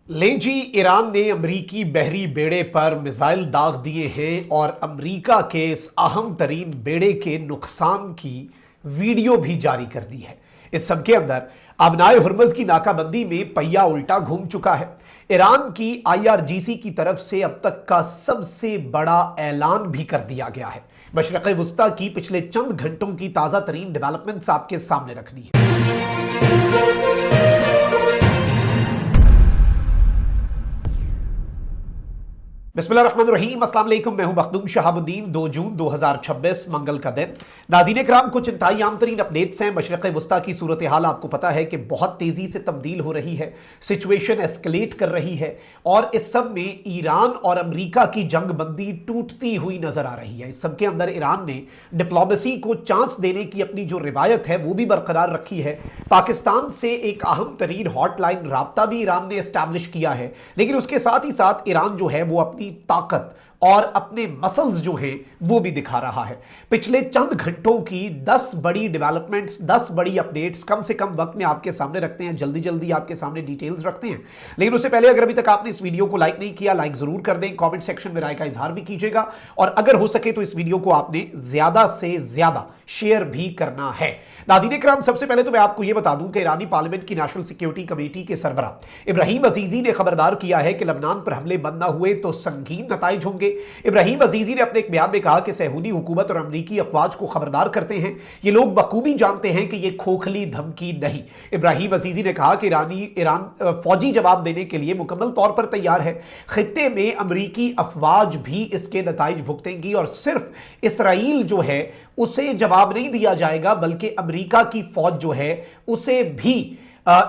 लें जी, ईरान ने अमरीकी बहरी बेड़े पर मिसाइल दाग दिए हैं और अमरीका के इस अहम तरीन बेड़े के नुकसान की वीडियो भी जारी कर दी है। इस सब के अंदर आबनाए हुर्मज की नाकाबंदी में पहिया उल्टा घूम चुका है। ईरान की IRGC की तरफ से अब तक का सबसे बड़ा ऐलान भी कर दिया गया है। मशरक़ वुस्ता की पिछले चंद घंटों की ताज़ा तरीन डेवलपमेंट्स आपके सामने रखनी है। बिस्मिल्लाहिर्रहमानिर्रहीम, अस्सलाम वालेकुम। मैं हूं मखदूम शहाबुद्दीन। 2 जून 2026 मंगल का दिन। नाज़रीन किराम, कुछ इंतहाई आम तरीन अपडेट्स हैं। मशरक़ वुस्ता की सूरत हाल आपको पता है कि बहुत तेज़ी से तब्दील हो रही है, सिचुएशन एस्केलेट कर रही है और इस सब में ईरान और अमरीका की जंग बंदी टूटती हुई नजर आ रही है। इस सब के अंदर ईरान ने डिप्लोमेसी को चांस देने की अपनी जो रिवायत है वो भी बरकरार रखी है। पाकिस्तान से एक अहम तरीन हॉटलाइन राब्ता भी ईरान ने एस्टैब्लिश किया है, लेकिन उसके साथ ही साथ ईरान जो है वो अपनी ताकत और अपने मसल्स जो हैं वो भी दिखा रहा है। पिछले चंद घंटों की 10 बड़ी डेवलपमेंट्स, 10 बड़ी अपडेट्स कम से कम वक्त में आपके सामने रखते हैं। जल्दी जल्दी आपके सामने डिटेल्स रखते हैं, लेकिन उससे पहले अगर अभी तक आपने इस वीडियो को लाइक नहीं किया, लाइक जरूर कर दें। कमेंट सेक्शन में राय का इजहार भी कीजिएगा और अगर हो सके तो इस वीडियो को आपने ज्यादा से ज्यादा शेयर भी करना है। नाज़रीन इकराम, सबसे पहले तो मैं आपको यह बता दूं कि ईरानी पार्लियामेंट की नेशनल सिक्योरिटी कमेटी के सरबराह इब्राहिम अजीजी ने खबरदार किया है कि लबनान पर हमले बंद न हुए तो संगीन नताइज होंगे। इब्राहिम अजीजी ने अपने एक बयान में कहा कि सैहूदी हुकूमत और अमरीकी अफवाज को खबरदार करते हैं, ये लोग बखूबी जानते हैं कि ये खोखली धमकी नहीं। इब्राहिम अजीजी ने कहा कि ईरान फौजी जवाब देने के लिए मुकम्मल तौर पर तैयार है। खित्ते में अमरीकी अफवाज भी इसके नताइज भुगतेंगी और सिर्फ इसराइल जो है उसे जवाब नहीं दिया जाएगा, बल्कि अमेरिका की फौज जो है उसे भी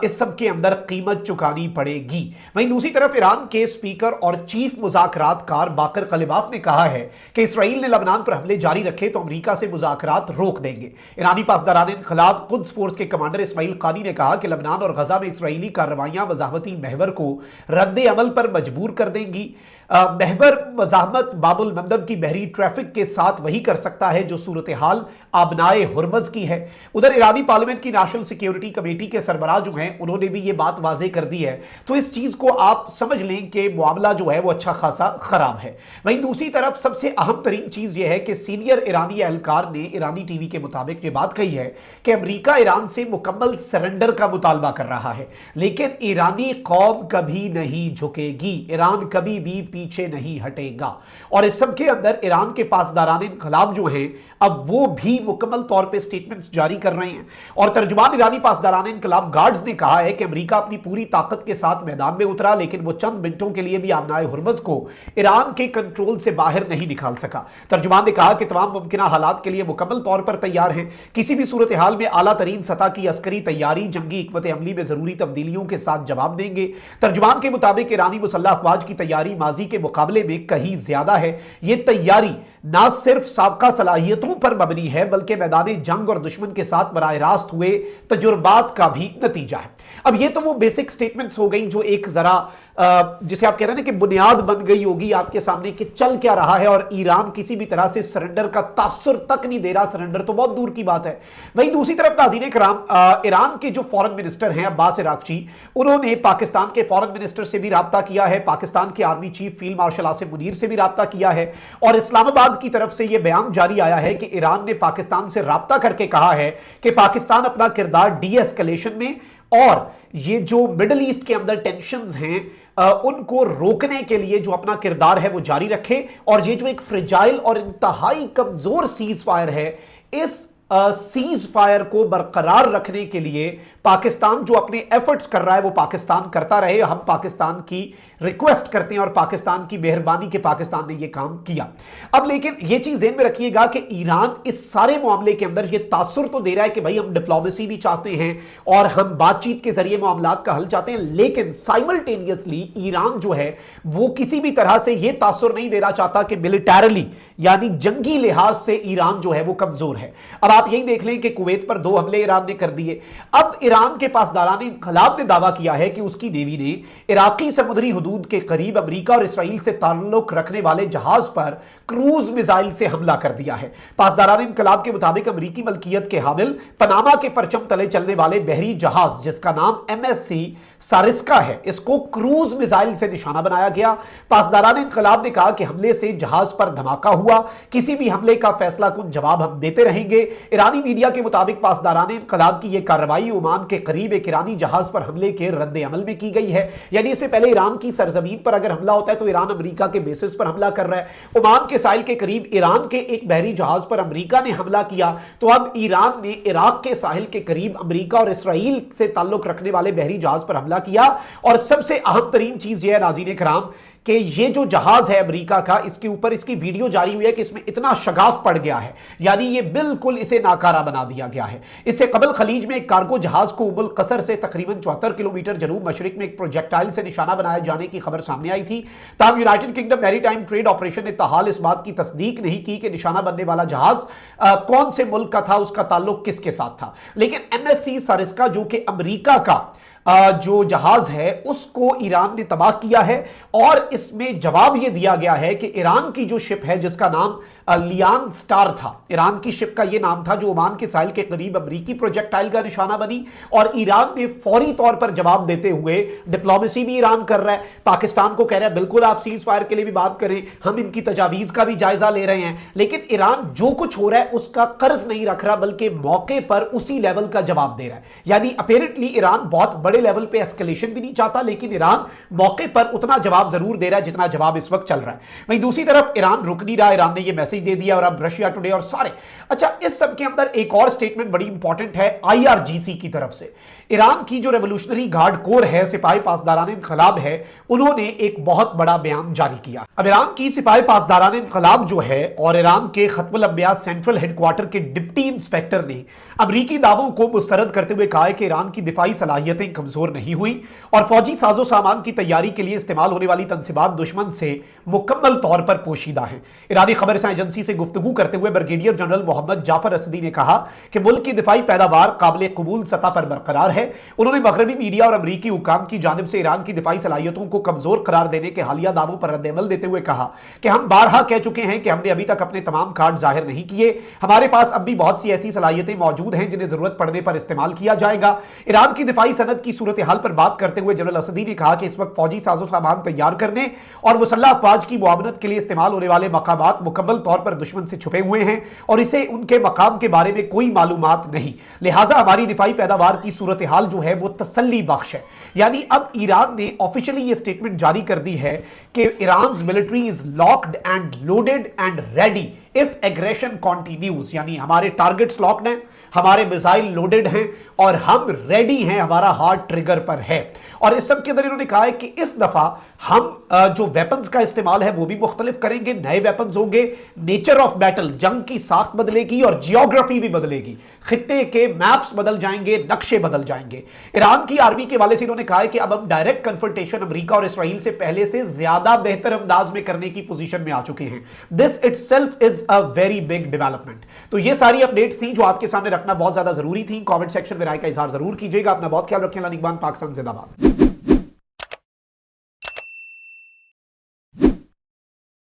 इस सब के अंदर कीमत चुकानी पड़ेगी। वहीं दूसरी तरफ ईरान के स्पीकर और चीफ मुज़ाकरातकार बाकर कलिबाफ ने कहा है कि इसराइल ने लबनान पर हमले जारी रखे तो अमेरिका से मुज़ाकरात रोक देंगे। ईरानी पासदारान इन्क़िलाब कुद्स फोर्स के कमांडर इस्माइल कानी ने कहा कि लबनान और गजा में इसराइली कार्रवाइयां मज़ाहमती महवर को रद्द अमल पर मजबूर कर देंगी। महवर मज़ाहमत बाबुल मंदब की बहरी ट्रैफिक के साथ वही कर सकता है जो सूरत हाल आबनाए हुर्मज की है। उधर ईरानी पार्लियामेंट की नेशनल सिक्योरिटी कमेटी के सरबराह जो हैं उन्होंने भी ये बात वाजे कर दी है, तो इस चीज को आप समझ लें कि मामला जो है वो अच्छा खासा खराब है। वहीं दूसरी तरफ सबसे अहम तरीन चीज ये है कि सीनियर ईरानी एहलकार ने ईरानी टीवी के मुताबिक ये बात कही है कि अमेरिका ईरान से मुकम्मल सरेंडर का मुतालबा कर रहा है, लेकिन ईरानी कौम कभी नहीं झुकेगी, ईरान कभी भी पीछे नहीं हटेगा। और इस सब के अंदर ईरान के पासदारान इन्क़िलाब जो हैं अब वो भी मुकम्मल तौर पे स्टेटमेंट्स जारी कर रहे हैं और तर्जुमान ईरानी पासदारान इन्क़िलाब गार्ड्स ने कहा है कि अमेरिका अपनी पूरी ताकत के साथ मैदान में उतरा, लेकिन वो चंद मिनटों के लिए भी आबनाए हुर्मज को ईरान के कंट्रोल से बाहर नहीं निकाल सका। तर्जुमान ने कहा कि तमाम मुमकिन हालात के लिए मुकम्मल तौर पर तैयार हैं, किसी भी सूरत हाल में आला तरीन सतह की अस्करी तैयारी जंगी हिकमत अमली में जरूरी तब्दीलियों के साथ जवाब देंगे। तर्जुमान के मुताबिक ईरानी मुसल्लह अफवाज की तैयारी माजी के मुकाबले में कहीं ज्यादा है। ये तैयारी ना सिर्फ साबका सलाहियतों पर मबनी है बल्कि मैदानी जंग और दुश्मन के साथ बराह रास्त हुए तजुर्बात का भी नतीजा है। अब ये तो वो बेसिक स्टेटमेंट्स हो गई जो एक जरा जिसे आप कहते हैं ना कि बुनियाद बन गई होगी आपके सामने कि चल क्या रहा है और ईरान किसी भी तरह से सरेंडर का तासुर तक नहीं दे रहा, सरेंडर तो बहुत दूर की बात है। वहीं दूसरी तरफ नाज़रीन किराम, ईरान के जो फॉरेन मिनिस्टर हैं अब्बास इराक्ची, उन्होंने पाकिस्तान के फॉरेन मिनिस्टर से भी राब्ता किया है, पाकिस्तान के army chief field marshal Asim Munir से भी राब्ता किया है और इस्लामाबाद की तरफ से यह बयान जारी आया है कि ईरान ने पाकिस्तान से राब्ता करके कहा है कि पाकिस्तान अपना किरदार डी एस्केलेशन में और ये जो मिडल ईस्ट के अंदर टेंशंस हैं उनको रोकने के लिए जो अपना किरदार है वो जारी रखे और ये जो एक फ्रेजाइल और इंतहाई कमजोर सीज फायर है, इस सीज फायर को बरकरार रखने के लिए पाकिस्तान जो अपने एफर्ट्स कर रहा है वो पाकिस्तान करता रहे। हम पाकिस्तान की रिक्वेस्ट करते हैं और पाकिस्तान की मेहरबानी के पाकिस्तान ने ये काम किया। अब लेकिन ये चीज ज़हन में रखिएगा कि ईरान इस सारे मामले के अंदर ये तासुर तो दे रहा है कि भाई हम डिप्लोमेसी भी चाहते हैं और हम बातचीत के जरिए मामलात का हल चाहते हैं, लेकिन साइमल्टेनियसली ईरान जो है वो किसी भी तरह से ये तासुर नहीं देना चाहता कि मिलिटरली यानी जंगी लिहाज से ईरान जो है वो कमजोर है। अब आप यही देख लें कि कुवैत पर 2 हमले ईरान ने कर दिए। अब ईरान के पासदारान इन्क़िलाब ने दावा किया है कि उसकी नेवी ने इराकी समुद्री हुदूद के करीब अमेरिका और इसराइल से ताल्लुक रखने वाले जहाज पर क्रूज मिसाइल से हमला कर दिया है। पासदारान इन्क़िलाब के मुताबिक अमेरिकी मलकियत के हामिल पनामा के परचम तले चलने वाले बहरी जहाज जिसका नाम MSC सारिस्का है, इसको क्रूज मिसाइल से निशाना बनाया गया। पासदारान इंकलाब ने कहा कि हमले से जहाज पर धमाका हुआ, किसी भी हमले का फैसला कुन जवाब हम देते रहेंगे। ईरानी मीडिया के मुताबिक पासदारान इंकलाब की यह कार्रवाई ओमान के करीब एक ईरानी जहाज पर हमले के रद्द अमल में की गई है। यानी इससे पहले ईरान की सरजमीन पर अगर हमला होता है तो ईरान अमेरिका के बेसिस पर हमला कर रहा है। ओमान के साहिल के करीब ईरान के एक बहरी जहाज पर अमेरिका ने हमला किया, तो अब ईरान ने इराक के साहिल के करीब अमेरिका और इसराइल से ताल्लुक रखने वाले बहरी जहाज पर हमला किया। और सबसे अहम तरीन चीज यह है नाज़रीन किराम कि ये जो जहाज है अमेरिका का, इसके ऊपर इसकी वीडियो जारी हुई है कि इसमें इतना शगाफ पड़ गया है, यानी ये बिल्कुल इसे नाकारा बना दिया गया है। इससे कबल खलीज में एक कार्गो जहाज को उबुल कसर से तकरीबन 74 किलोमीटर जनूब मशरिक में एक प्रोजेक्टाइल से निशाना बनाया जाने की खबर सामने आई थी। ताहम United Kingdom maritime trade operation ने ताहाल इस बात की तस्दीक नहीं की कि निशाना बनने वाला जहाज कौन से मुल्क का था, उसका ताल्लुक किसके साथ था। लेकिन MSC सारिस्का जो कि अमेरिका का जो जहाज है उसको ईरान ने तबाह किया है। और इसमें जवाब यह दिया गया है कि ईरान की जो शिप है जिसका नाम लियान स्टार था, ईरान की शिप का यह नाम था, जो ओमान के साहिल के करीब अमेरिकी प्रोजेक्टाइल का निशाना बनी। और ईरान ने फौरी तौर पर जवाब देते हुए, डिप्लोमेसी भी ईरान कर रहा है, पाकिस्तान को कह रहा है बिल्कुल आप सीज फायर के लिए भी बात करें, हम इनकी तजावीज का भी जायजा ले रहे हैं। लेकिन ईरान जो कुछ हो रहा है उसका कर्ज नहीं रख रहा, बल्कि मौके पर उसी लेवल का जवाब दे रहा है। यानी अपेरेंटली ईरान बहुत बड़े लेवल पे एस्केलेशन भी नहीं चाहता, लेकिन ईरान मौके पर उतना जवाब जरूर दे रहा है जितना जवाब इस वक्त चल रहा है। वहीं दूसरी तरफ ईरान रुक नहीं रहा, ईरान ने यह मैसेज दे दिया और अब रशिया टुडे और सारे। अच्छा, इस सब के अंदर एक और स्टेटमेंट बड़ी इंपॉर्टेंट है IRGC की तरफ से। ईरान की जो रेवोल्यूशनरी गार्ड कोर है, सिपाही पासदारान इंकलाब है, उन्होंने एक बहुत बड़ा बयान जारी किया। अब ईरान की सिपाही पासदारान इंकलाब जो है और ईरान के खत्मुल अंबिया सेंट्रल हेडक्वार्टर के डिप्टी इंस्पेक्टर ने अमरीकी दावों को मुस्तरद करते हुए कहा है कि ईरान की दिफाई सलाहियतें कमजोर नहीं हुई और फौजी साजो सामान की तैयारी के लिए इस्तेमाल होने वाली तनसीबात दुश्मन से मुकम्मल तौर पर पोशीदा है। ईरानी खबरसां एजेंसी से गुफ्तगू करते हुए ब्रिगेडियर जनरल मोहम्मद जाफर असदी ने कहा कि मुल्क की दिफाई पैदावार काबिल कबूल सतह पर बरकरार है। उन्होंने मगरबी मीडिया और अमरीकी हुकाम की जानिब से ईरान की दिफाई सलाहियतों को कमजोर करार देने के हालिया दावों पर रद्द-ए-अमल देते हुए कहा कि हम बारहा कह चुके हैं कि हमने अभी तक अपने तमाम कार्ड जाहिर नहीं किए, हमारे पास अब भी बहुत सी ऐसी सलाहियतें मौजूद हैं जिन्हें जरूरत पड़ने पर इस्तेमाल किया जाएगा। ईरान की दिफाई सनद की सूरत हाल पर बात करते हुए जनरल असदी ने कहा कि इस वक्त फौजी साजो सामान तैयार करने और मुसल्लह अफवाज की मुआवनत के लिए इस्तेमाल होने वाले मकामात मुकम्मल तौर पर दुश्मन से छुपे हुए हैं और इसे उनके मकाम के बारे में कोई मालूमात नहीं, लिहाजा हमारी दिफाई पैदावार की सूरत हाल जो है वो तसल्ली बख्श है। यानी अब ईरान ने ऑफिशियली ये स्टेटमेंट जारी कर दी है कि Iran military is locked and loaded and ready if aggression continues, यानी हमारे टारगेट्स लॉक्ड हैं, हमारे मिसाइल लोडेड हैं और हम रेडी हैं, हमारा हार्ट ट्रिगर पर है। और इस सब के अंदर इन्होंने कहा है कि इस दफा हम जो वेपन्स का इस्तेमाल है वो भी मुख्तलिफ करेंगे, नए वेपन्स होंगे, नेचर ऑफ बैटल, जंग की साख बदलेगी और जियोग्राफी भी बदलेगी, खित्ते के मैप्स बदल जाएंगे, नक्शे बदल जाएंगे। ईरान की आर्मी के वाले से इन्होंने कहा है कि अब हम डायरेक्ट कन्फ्रंटेशन अमेरिका और इसराइल से पहले से ज्यादा बेहतर अंदाज में करने की पोजीशन में आ चुके हैं। This itself is a very big development. तो ये सारी अपडेट्स थी जो आपके सामने रखना बहुत ज्यादा जरूरी थी। कमेंट सेक्शन में राय का इजहार जरूर कीजिएगा। अपना बहुत ख्याल रखें। पाकिस्तान जिंदाबाद।